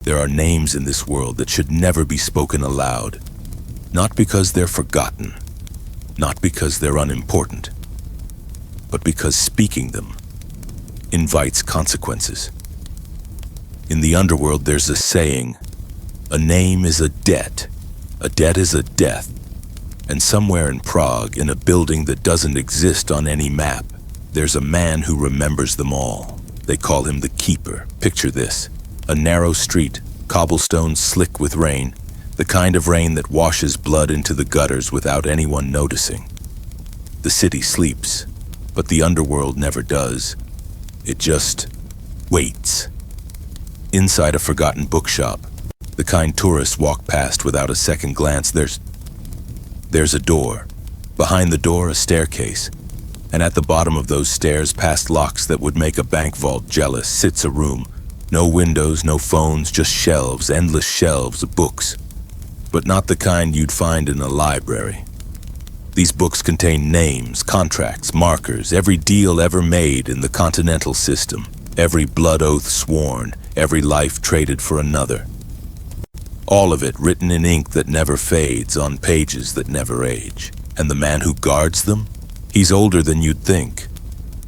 There are names in this world that should never be spoken aloud, not because they're forgotten, not because they're unimportant, but because speaking them invites consequences. In the underworld, there's a saying, a name is a debt is a death. And somewhere in Prague, in a building that doesn't exist on any map, there's a man who remembers them all. They call him the Keeper. Picture this, a narrow street, cobblestones slick with rain, the kind of rain that washes blood into the gutters without anyone noticing. The city sleeps, but the underworld never does. It just waits. Inside a forgotten bookshop, the kind tourists walk past without a second glance, there's a door. Behind the door, a staircase. And at the bottom of those stairs, past locks that would make a bank vault jealous, sits a room. No windows, no phones, just shelves, endless shelves of books. But not the kind you'd find in a library. These books contain names, contracts, markers, every deal ever made in the Continental system, every blood oath sworn, every life traded for another. All of it written in ink that never fades, on pages that never age. And the man who guards them? He's older than you'd think.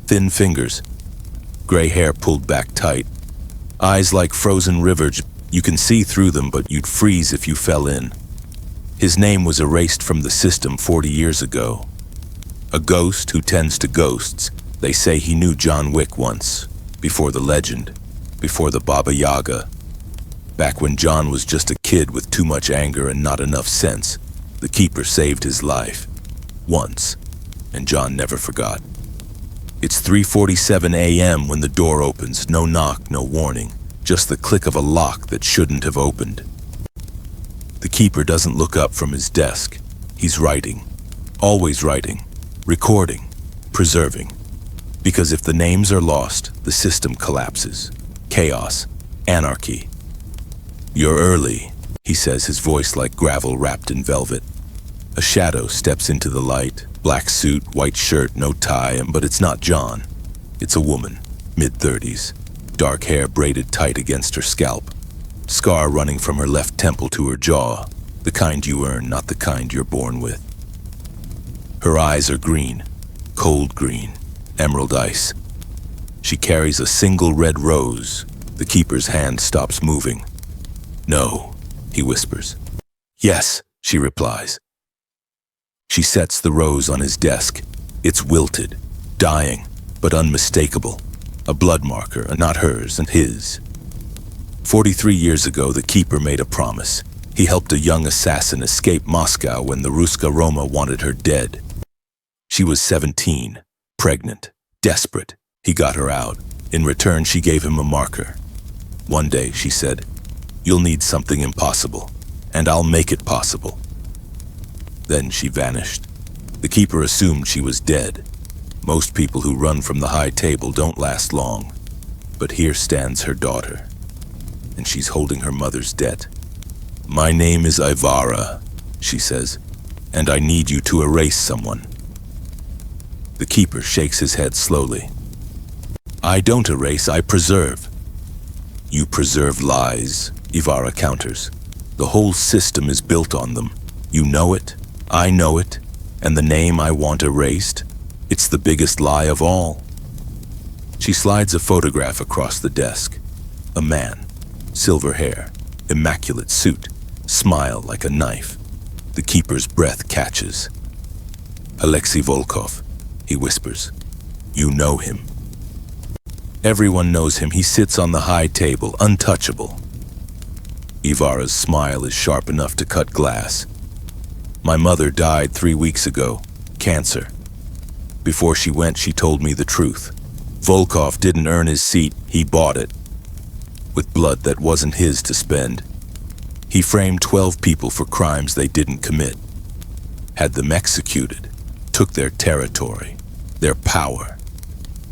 Thin fingers, gray hair pulled back tight, eyes like frozen rivers. You can see through them, but you'd freeze if you fell in. His name was erased from the system 40 years ago. A ghost who tends to ghosts. They say he knew John Wick once, before the legend, before the Baba Yaga. Back when John was just a kid with too much anger and not enough sense, the Keeper saved his life. Once. And John never forgot. It's 3:47 a.m. when the door opens. No knock, no warning. Just the click of a lock that shouldn't have opened. The Keeper doesn't look up from his desk. He's writing. Always writing. Recording. Preserving. Because if the names are lost, the system collapses. Chaos. Anarchy. "You're early," he says, his voice like gravel wrapped in velvet. A shadow steps into the light. Black suit, white shirt, no tie, but it's not John. It's a woman, mid-30s. Dark hair braided tight against her scalp. Scar running from her left temple to her jaw. The kind you earn, not the kind you're born with. Her eyes are green. Cold green. Emerald ice. She carries a single red rose. The Keeper's hand stops moving. "No," he whispers. "Yes," she replies. She sets the rose on his desk. It's wilted, dying, but unmistakable. A blood marker, not hers and his. 43 years ago, the Keeper made a promise. He helped a young assassin escape Moscow when the Ruska Roma wanted her dead. She was 17, pregnant, desperate. He got her out. In return, she gave him a marker. One day, she said, "You'll need something impossible, and I'll make it possible." Then she vanished. The Keeper assumed she was dead. Most people who run from the high table don't last long. But here stands her daughter, and she's holding her mother's debt. "My name is Ivara," she says, "and I need you to erase someone." The Keeper shakes his head slowly. "I don't erase, I preserve." "You preserve lies," Ivara counters. "The whole system is built on them. You know it, I know it, and the name I want erased, it's the biggest lie of all." She slides a photograph across the desk. A man, silver hair, immaculate suit, smile like a knife. The Keeper's breath catches. "Alexei Volkov," he whispers. "You know him." Everyone knows him. He sits on the high table, untouchable. Ivara's smile is sharp enough to cut glass. "My mother died 3 weeks ago. Cancer. Before she went, she told me the truth. Volkov didn't earn his seat, he bought it. With blood that wasn't his to spend. He framed 12 people for crimes they didn't commit. Had them executed. Took their territory, their power,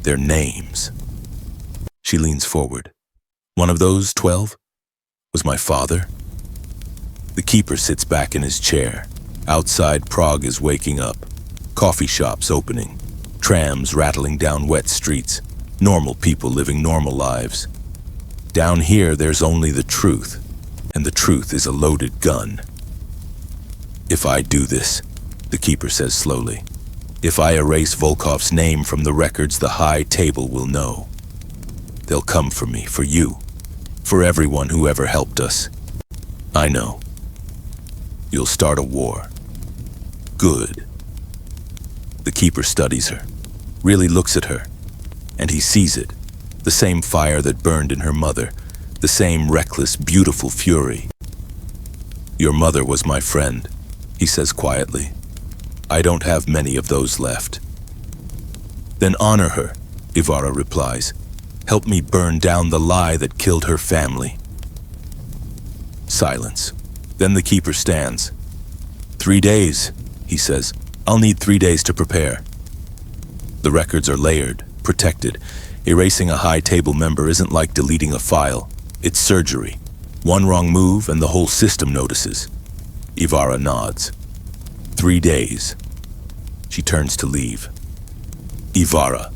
their names." She leans forward. "One of those 12 was my father." The Keeper sits back in his chair. Outside, Prague is waking up. Coffee shops opening. Trams rattling down wet streets. Normal people living normal lives. Down here, there's only the truth, and the truth is a loaded gun. If I do this, the keeper says slowly, if I erase Volkov's name from the records, the high table will know. They'll come for me, for you, for everyone who ever helped us. I know. You'll start a war. Good. The keeper studies her, really looks at her, and he sees it, the same fire that burned in her mother, the same reckless, beautiful fury. Your mother was my friend, he says quietly. I don't have many of those left. Then honor her, Ivarra replies. Help me burn down the lie that killed her family. Silence. Then the keeper stands. 3 days, he says. I'll need 3 days to prepare. The records are layered, protected. Erasing a high table member isn't like deleting a file. It's surgery. One wrong move and the whole system notices. Ivarra nods. 3 days. She turns to leave. Ivarra.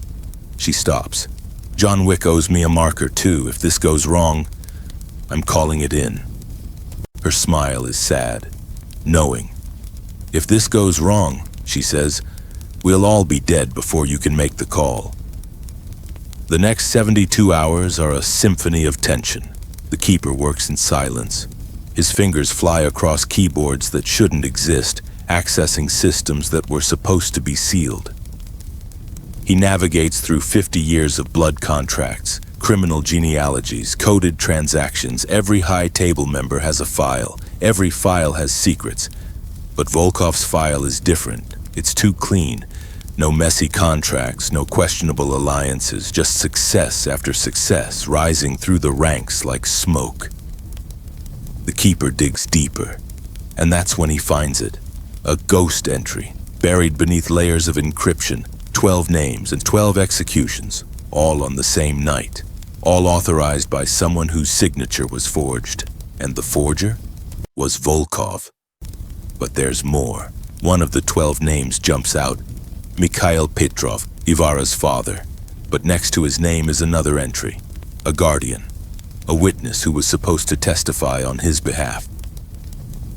She stops. John Wick owes me a marker too. If this goes wrong, I'm calling it in. Her smile is sad, knowing. If this goes wrong, she says, we'll all be dead before you can make the call. The next 72 hours are a symphony of tension. The keeper works in silence. His fingers fly across keyboards that shouldn't exist, accessing systems that were supposed to be sealed. He navigates through 50 years of blood contracts, criminal genealogies, coded transactions. Every high table member has a file. Every file has secrets. But Volkov's file is different. It's too clean. No messy contracts, no questionable alliances, just success after success, rising through the ranks like smoke. The keeper digs deeper, and that's when he finds it. A ghost entry, buried beneath layers of encryption, 12 names and 12 executions, all on the same night, all authorized by someone whose signature was forged. And the forger was Volkov. But there's more. One of the 12 names jumps out. Mikhail Petrov, Ivarra's father. But next to his name is another entry. A guardian. A witness who was supposed to testify on his behalf.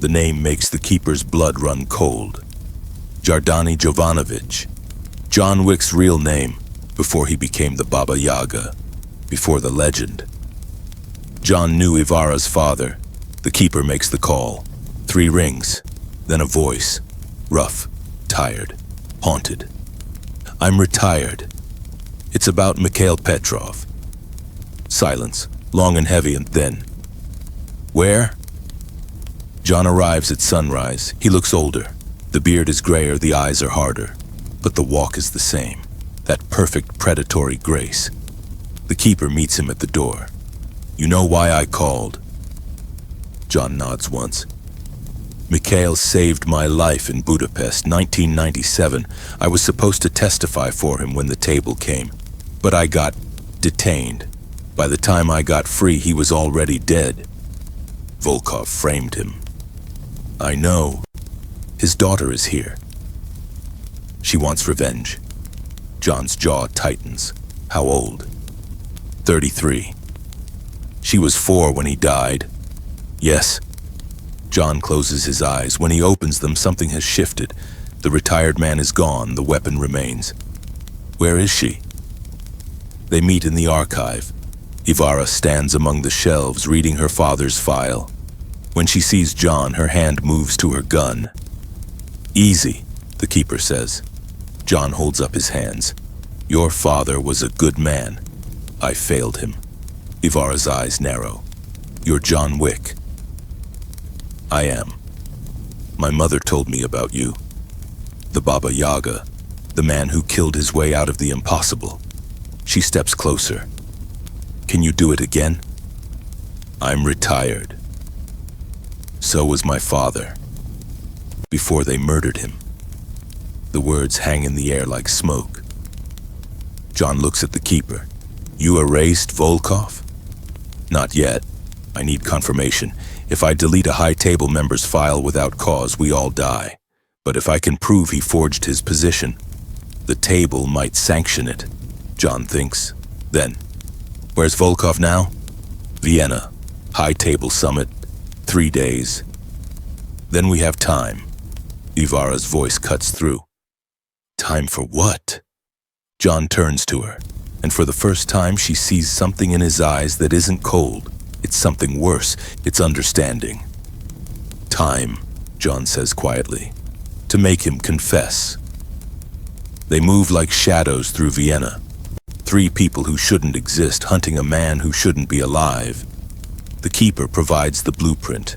The name makes the keeper's blood run cold. Jardani Jovanovich. John Wick's real name, before he became the Baba Yaga, before the legend. John knew Ivarra's father. The keeper makes the call. 3 rings, then a voice. Rough, tired, haunted. I'm retired. It's about Mikhail Petrov. Silence, long and heavy and thin. Where? John arrives at sunrise. He looks older. The beard is grayer, the eyes are harder. But the walk is the same. That perfect predatory grace. The keeper meets him at the door. You know why I called? John nods once. Mikhail saved my life in Budapest, 1997. I was supposed to testify for him when the table came, but I got detained. By the time I got free, he was already dead. Volkov framed him. I know. His daughter is here. She wants revenge. John's jaw tightens. How old? 33. She was 4 when he died. Yes. John closes his eyes. When he opens them, something has shifted. The retired man is gone. The weapon remains. Where is she? They meet in the archive. Ivarra stands among the shelves, reading her father's file. When she sees John, her hand moves to her gun. Easy, the keeper says. John holds up his hands. Your father was a good man. I failed him. Ivarra's eyes narrow. You're John Wick. I am. My mother told me about you. The Baba Yaga, the man who killed his way out of the impossible. She steps closer. Can you do it again? I'm retired. So was my father. Before they murdered him. The words hang in the air like smoke. John looks at the keeper. You erased Volkov? Not yet. I need confirmation. If I delete a high table member's file without cause, we all die. But if I can prove he forged his position, the table might sanction it, John thinks. Then, where's Volkov now? Vienna, high table summit, 3 days. Then we have time. Ivara's voice cuts through. Time for what? John turns to her, and for the first time she sees something in his eyes that isn't cold. It's something worse. It's understanding. Time, John says quietly, to make him confess. They move like shadows through Vienna. 3 people who shouldn't exist hunting a man who shouldn't be alive. The keeper provides the blueprint,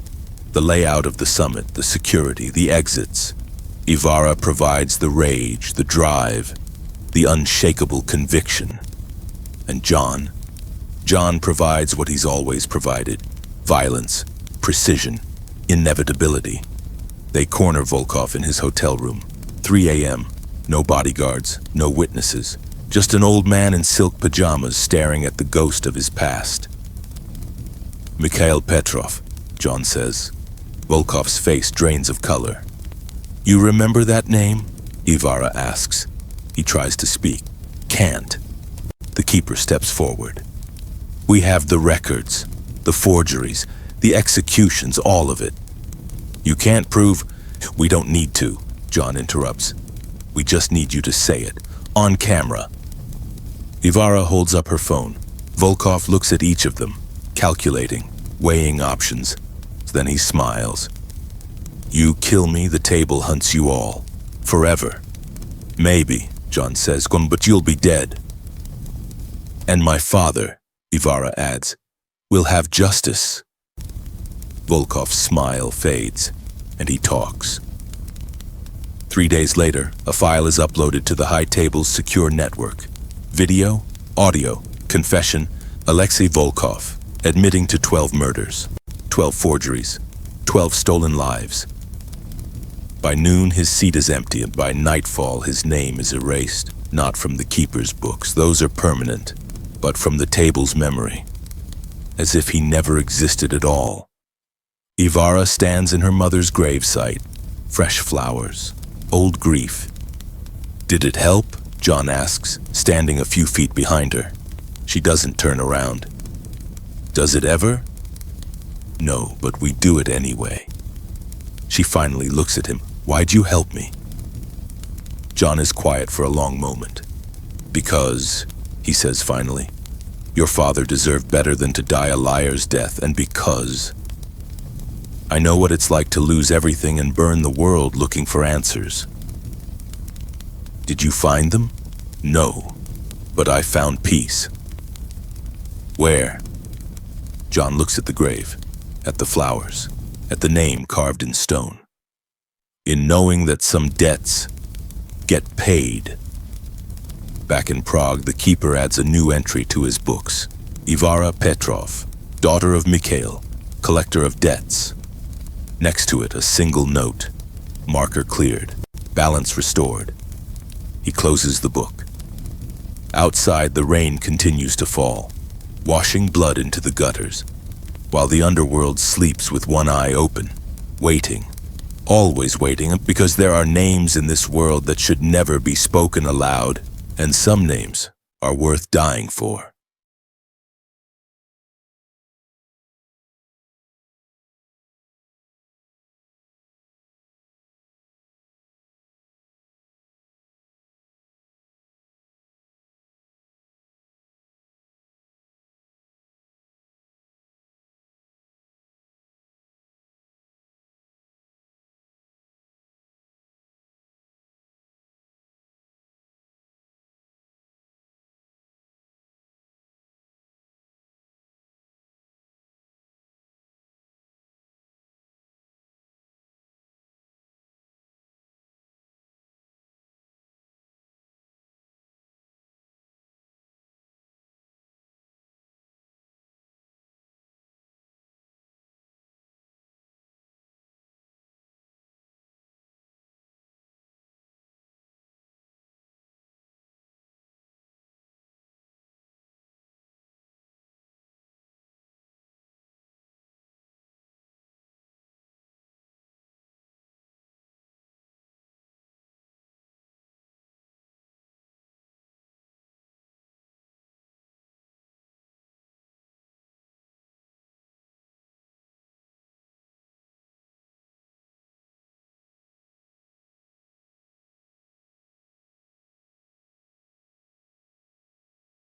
the layout of the summit, the security, the exits. Ivara provides the rage, the drive, the unshakable conviction. And John provides what he's always provided: violence, precision, inevitability. They corner Volkov in his hotel room. 3 a.m. No bodyguards, no witnesses. Just an old man in silk pajamas staring at the ghost of his past. Mikhail Petrov, John says. Volkov's face drains of color. You remember that name? Ivara asks. He tries to speak. Can't. The keeper steps forward. We have the records, the forgeries, the executions, all of it. You can't prove... We don't need to, John interrupts. We just need you to say it, on camera. Ivara holds up her phone. Volkov looks at each of them, calculating, weighing options. Then he smiles. You kill me, the table hunts you all. Forever. Maybe, John says, but you'll be dead. And my father, Ivara adds, will have justice. Volkov's smile fades, and he talks. 3 days later, a file is uploaded to the high table's secure network. Video, audio, confession, Alexei Volkov, admitting to 12 murders, 12 forgeries, 12 stolen lives. By noon, his seat is empty, and by nightfall, his name is erased. Not from the keeper's books, those are permanent, but from the table's memory, as if he never existed at all. Ivara stands in her mother's gravesite. Fresh flowers, old grief. Did it help? John asks, standing a few feet behind her. She doesn't turn around. Does it ever? No, but we do it anyway. She finally looks at him. Why'd you help me? John is quiet for a long moment. Because, he says finally, your father deserved better than to die a liar's death, and because I know what it's like to lose everything and burn the world looking for answers. Did you find them? No, but I found peace. Where? John looks at the grave, at the flowers, at the name carved in stone. In knowing that some debts get paid. Back in Prague, the keeper adds a new entry to his books. Ivara Petrov, daughter of Mikhail, collector of debts. Next to it, a single note. Marker cleared, balance restored. He closes the book. Outside, the rain continues to fall, washing blood into the gutters, while the underworld sleeps with one eye open, waiting, always waiting, because there are names in this world that should never be spoken aloud, and some names are worth dying for.